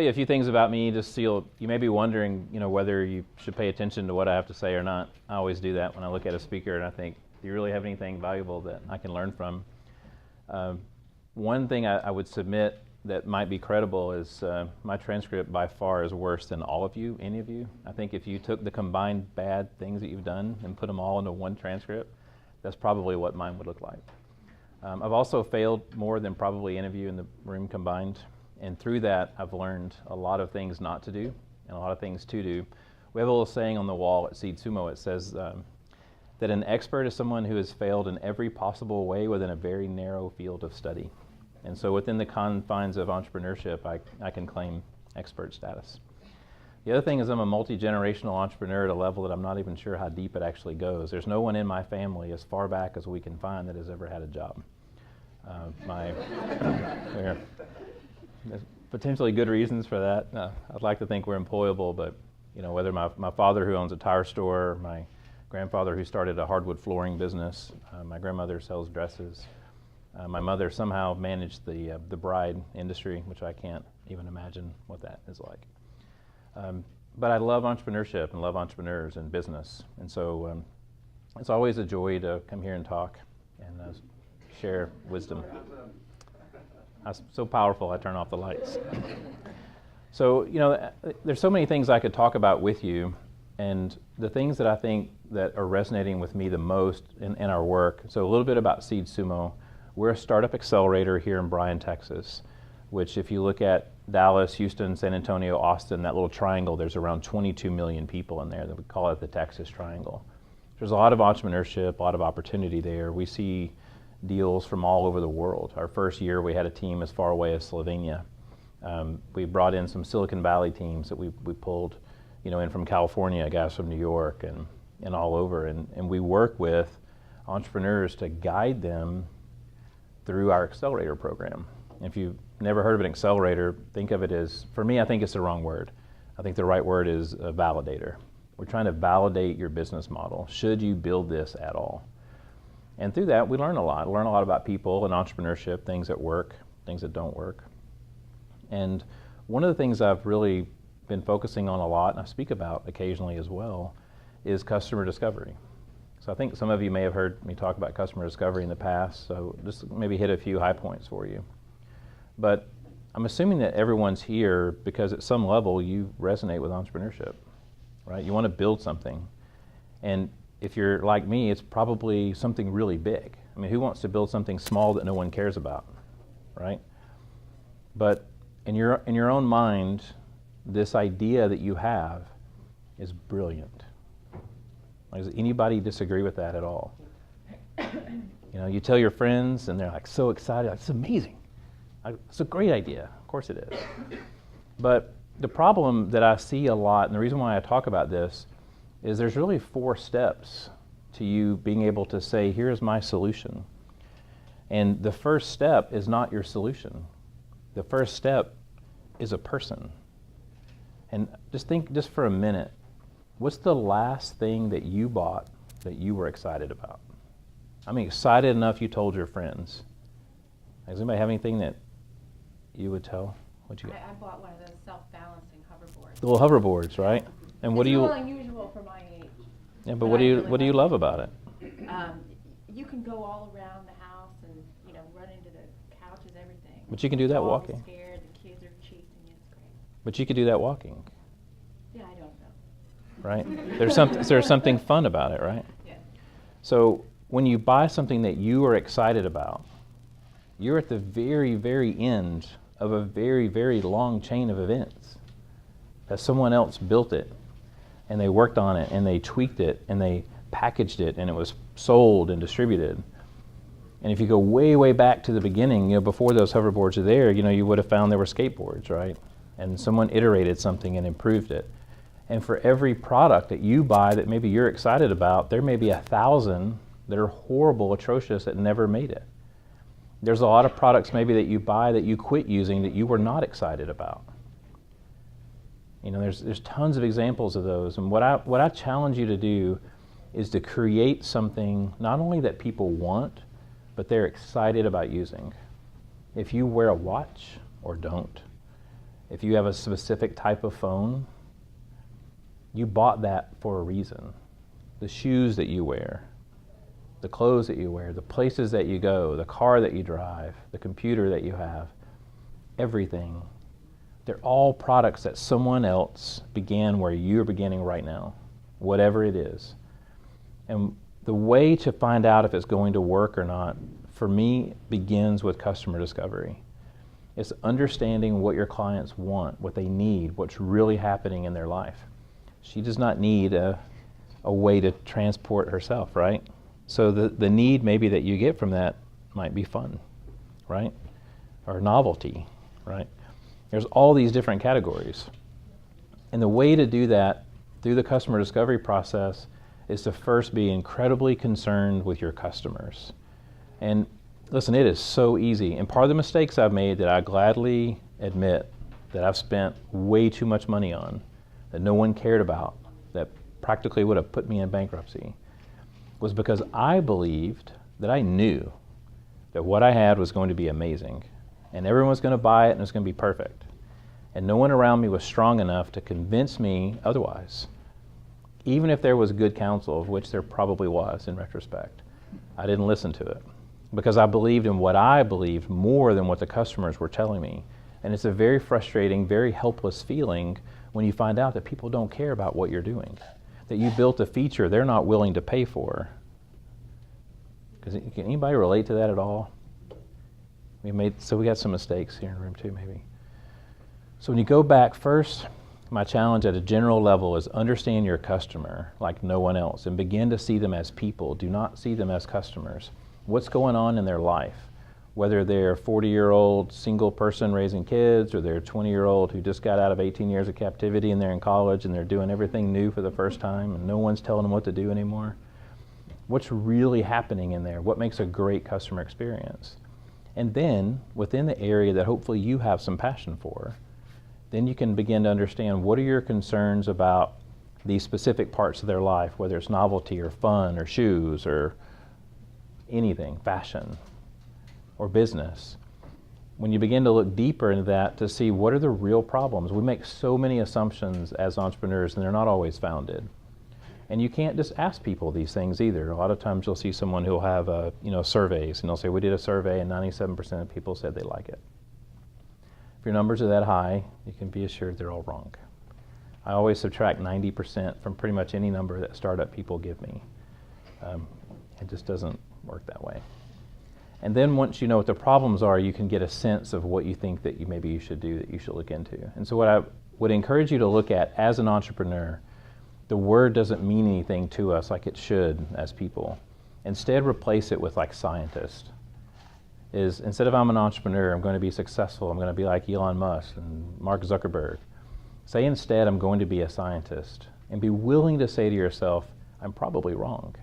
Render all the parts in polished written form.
you a few things about me, just so you may be wondering, whether you should pay attention to what I have to say or not. I always do that when I look at a speaker and I think, do you really have anything valuable that I can learn from? One thing I would submit that might be credible is my transcript by far is worse than all of you, any of you. I think if you took the combined bad things that you've done and put them all into one transcript, that's probably what mine would look like. I've also failed more than probably any of you in the room combined. And through that, I've learned a lot of things not to do and a lot of things to do. We have a little saying on the wall at Seed Sumo. It says that an expert is someone who has failed in every possible way within a very narrow field of study. And so within the confines of entrepreneurship, I can claim expert status. The other thing is I'm a multi-generational entrepreneur at a level that I'm not even sure how deep it actually goes. There's no one in my family as far back as we can find that has ever had a job. There's potentially good reasons for that. I'd like to think we're employable, but whether my father who owns a tire store, my grandfather who started a hardwood flooring business, my grandmother sells dresses, my mother somehow managed the bride industry, which I can't even imagine what that is like. But I love entrepreneurship and love entrepreneurs and business, and so it's always a joy to come here and talk and share wisdom. I'm so powerful I turn off the lights. So, there's so many things I could talk about with you, and the things that I think that are resonating with me the most in our work. So a little bit about Seed Sumo. We're a startup accelerator here in Bryan, Texas, which if you look at Dallas, Houston, San Antonio, Austin, that little triangle, there's around 22 million people in there. That we call it the Texas Triangle. There's a lot of entrepreneurship, a lot of opportunity there. We see deals from all over the world. Our first year we had a team as far away as Slovenia. We brought in some Silicon Valley teams that we pulled in from California, guys from New York and all over. And we work with entrepreneurs to guide them through our accelerator program. If you've never heard of an accelerator, think of it as, for me, I think it's the wrong word. I think the right word is a validator. We're trying to validate your business model. Should you build this at all? And through that, we learn a lot. Learn a lot about people and entrepreneurship, things that work, things that don't work. And one of the things I've really been focusing on a lot, and I speak about occasionally as well, is customer discovery. So I think some of you may have heard me talk about customer discovery in the past, so just maybe hit a few high points for you. But I'm assuming that everyone's here because at some level you resonate with entrepreneurship, right? You want to build something. And if you're like me, it's probably something really big. I mean, who wants to build something small that no one cares about, right? But in your own mind, this idea that you have is brilliant. Like, does anybody disagree with that at all? You tell your friends and they're like so excited, like, it's amazing. It's a great idea. Of course it is. But the problem that I see a lot, and the reason why I talk about this, is there's really 4 steps to you being able to say, here's my solution. And the first step is not your solution. The first step is a person. And just think just for a minute, what's the last thing that you bought that you were excited about? I mean, excited enough you told your friends. Does anybody have anything that you would tell? What you got? I bought one of those self-balancing hoverboards. The little hoverboards, right? And what it's do you? It's a little unusual for my age. Yeah, but what do you love about it? You can go all around the house and run into the couches, everything. But you can do that walking. The scared, the kids are chasing you. It's great. But you could do that walking. Yeah, I don't know. Right? There's something fun about it, right? Yeah. So when you buy something that you are excited about, you're at the very, very end of a very, very long chain of events. That someone else built it, and they worked on it, and they tweaked it, and they packaged it, and it was sold and distributed. And if you go way, way back to the beginning, before those hoverboards are there, you would have found there were skateboards, right? And someone iterated something and improved it. And for every product that you buy that maybe you're excited about, there may be 1,000 that are horrible, atrocious, that never made it. There's a lot of products maybe that you buy that you quit using that you were not excited about. There's tons of examples of those. And what I challenge you to do is to create something not only that people want, but they're excited about using. If you wear a watch or don't, If you have a specific type of phone, you bought that for a reason. The shoes that you wear, the clothes that you wear, the places that you go, the car that you drive, the computer that you have, everything. They're all products that someone else began where you're beginning right now, whatever it is. And the way to find out if it's going to work or not, for me, begins with customer discovery. It's understanding what your clients want, what they need, what's really happening in their life. She does not need a way to transport herself, right? So the need maybe that you get from that might be fun, right? Or novelty, right? There's all these different categories. And the way to do that through the customer discovery process is to first be incredibly concerned with your customers. And listen, it is so easy. And part of the mistakes I've made that I gladly admit that I've spent way too much money on, that no one cared about, that practically would have put me in bankruptcy, was because I believed that I knew that what I had was going to be amazing and everyone was going to buy it and it was going to be perfect. And no one around me was strong enough to convince me otherwise. Even if there was good counsel, of which there probably was in retrospect, I didn't listen to it because I believed in what I believed more than what the customers were telling me. And it's a very frustrating, very helpless feeling when you find out that people don't care about what you're doing, that you built a feature they're not willing to pay for. Can anybody relate to that at all? We got some mistakes here in the room too, maybe. So when you go back first, my challenge at a general level is understand your customer like no one else and begin to see them as people. Do not see them as customers. What's going on in their life? Whether they're a 40-year-old single person raising kids or they're a 20-year-old who just got out of 18 years of captivity and they're in college and they're doing everything new for the first time and no one's telling them what to do anymore. What's really happening in there? What makes a great customer experience? And then within the area that hopefully you have some passion for, then you can begin to understand what are your concerns about these specific parts of their life, whether it's novelty or fun or shoes or anything, fashion or business. When you begin to look deeper into that to see what are the real problems, we make so many assumptions as entrepreneurs and they're not always founded. And you can't just ask people these things either. A lot of times you'll see someone who'll have surveys and they'll say, we did a survey and 97% of people said they like it. If your numbers are that high, you can be assured they're all wrong. I always subtract 90% from pretty much any number that startup people give me. It just doesn't work that way. And then once you know what the problems are, you can get a sense of what you think that maybe you should do, that you should look into. And so what I would encourage you to look at as an entrepreneur, the word doesn't mean anything to us like it should as people. Instead, replace it with like scientist. Instead of I'm an entrepreneur, I'm going to be successful, I'm going to be like Elon Musk and Mark Zuckerberg. Say instead, I'm going to be a scientist. And be willing to say to yourself, I'm probably wrong.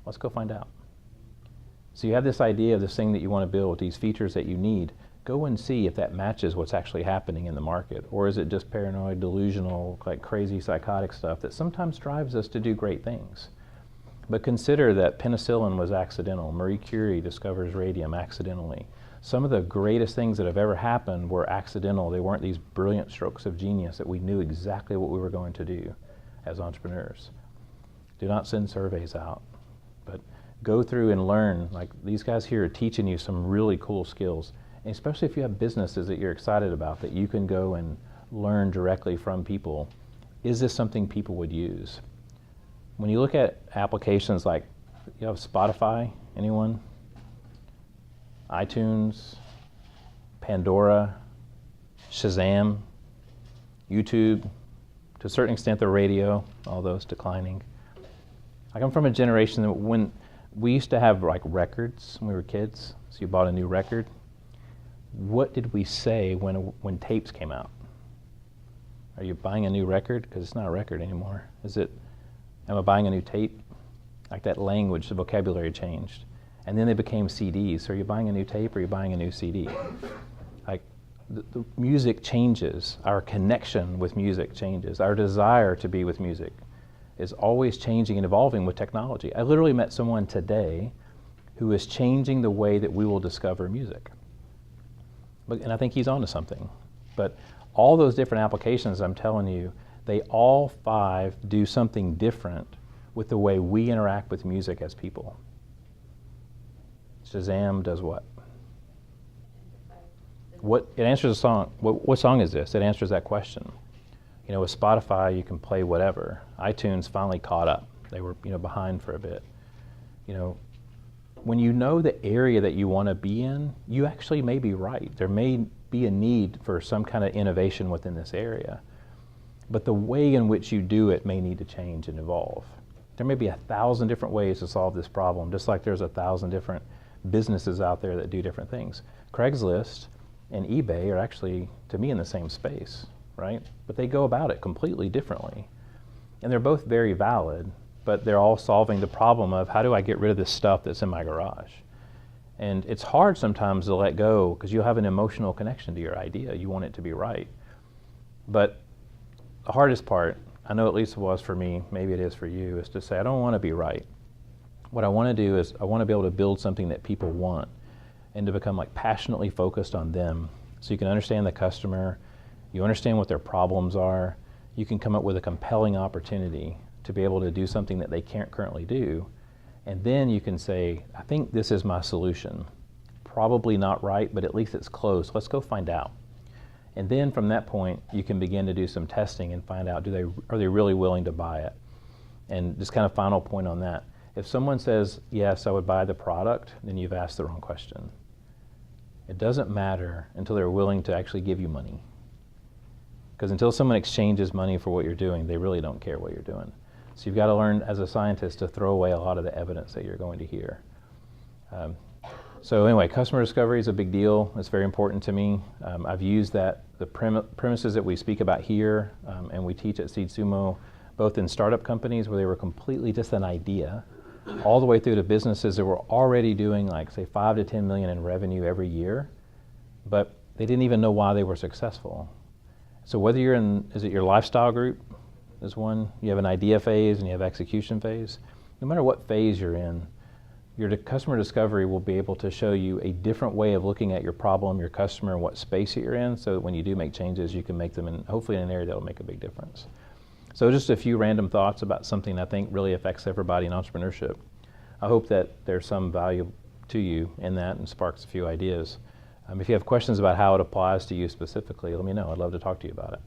Let's go find out. So you have this idea of this thing that you want to build, these features that you need. Go and see if that matches what's actually happening in the market. Or is it just paranoid, delusional, like crazy psychotic stuff that sometimes drives us to do great things? But consider that penicillin was accidental. Marie Curie discovers radium accidentally. Some of the greatest things that have ever happened were accidental. They weren't these brilliant strokes of genius that we knew exactly what we were going to do as entrepreneurs. Do not send surveys out, but go through and learn. Like these guys here are teaching you some really cool skills. And especially if you have businesses that you're excited about, that you can go and learn directly from people. Is this something people would use? When you look at applications like, you have Spotify, anyone? iTunes, Pandora, Shazam, YouTube, to a certain extent the radio, all those declining. I come from a generation that when we used to have like records when we were kids, so you bought a new record. What did we say when tapes came out? Are you buying a new record? Because it's not a record anymore. Is it, am I buying a new tape? Like that language, the vocabulary changed. And then they became CDs. So are you buying a new tape or are you buying a new CD? Like the music changes. Our connection with music changes. Our desire to be with music is always changing and evolving with technology. I literally met someone today who is changing the way that we will discover music. And I think he's onto something. But all those different applications I'm telling you, they all 5 do something different with the way we interact with music as people. Shazam does what? It answers a song. What song is this? It answers that question. You know, with Spotify, you can play whatever. iTunes finally caught up. They were, behind for a bit. You know, when you know the area that you want to be in, you actually may be right. There may be a need for some kind of innovation within this area. But the way in which you do it may need to change and evolve. There may be 1,000 different ways to solve this problem, just like there's 1,000 different businesses out there that do different things. Craigslist and eBay are actually, to me, in the same space, right? But they go about it completely differently. And they're both very valid, but they're all solving the problem of how do I get rid of this stuff that's in my garage? And it's hard sometimes to let go because you have an emotional connection to your idea. You want it to be right. But the hardest part, I know at least it was for me, maybe it is for you, is to say, I don't want to be right. What I want to do is I want to be able to build something that people want and to become like passionately focused on them. So you can understand the customer, you understand what their problems are, you can come up with a compelling opportunity to be able to do something that they can't currently do. And then you can say, I think this is my solution. Probably not right, but at least it's close. Let's go find out. And then from that point, you can begin to do some testing and find out, are they really willing to buy it? And just kind of final point on that. If someone says, yes, I would buy the product, then you've asked the wrong question. It doesn't matter until they're willing to actually give you money. Because until someone exchanges money for what you're doing, they really don't care what you're doing. So you've got to learn as a scientist to throw away a lot of the evidence that you're going to hear. So anyway, customer discovery is a big deal. It's very important to me. I've used the premises that we speak about here and we teach at Seed Sumo, both in startup companies where they were completely just an idea, all the way through to businesses that were already doing like, say, 5 to 10 million in revenue every year, but they didn't even know why they were successful. So whether you're is it your lifestyle group is one, you have an idea phase and you have execution phase, no matter what phase you're in, your customer discovery will be able to show you a different way of looking at your problem, your customer, and what space that you're in, so that when you do make changes, you can make them in, hopefully in an area that will make a big difference. So just a few random thoughts about something I think really affects everybody in entrepreneurship. I hope that there's some value to you in that and sparks a few ideas. If you have questions about how it applies to you specifically, let me know. I'd love to talk to you about it.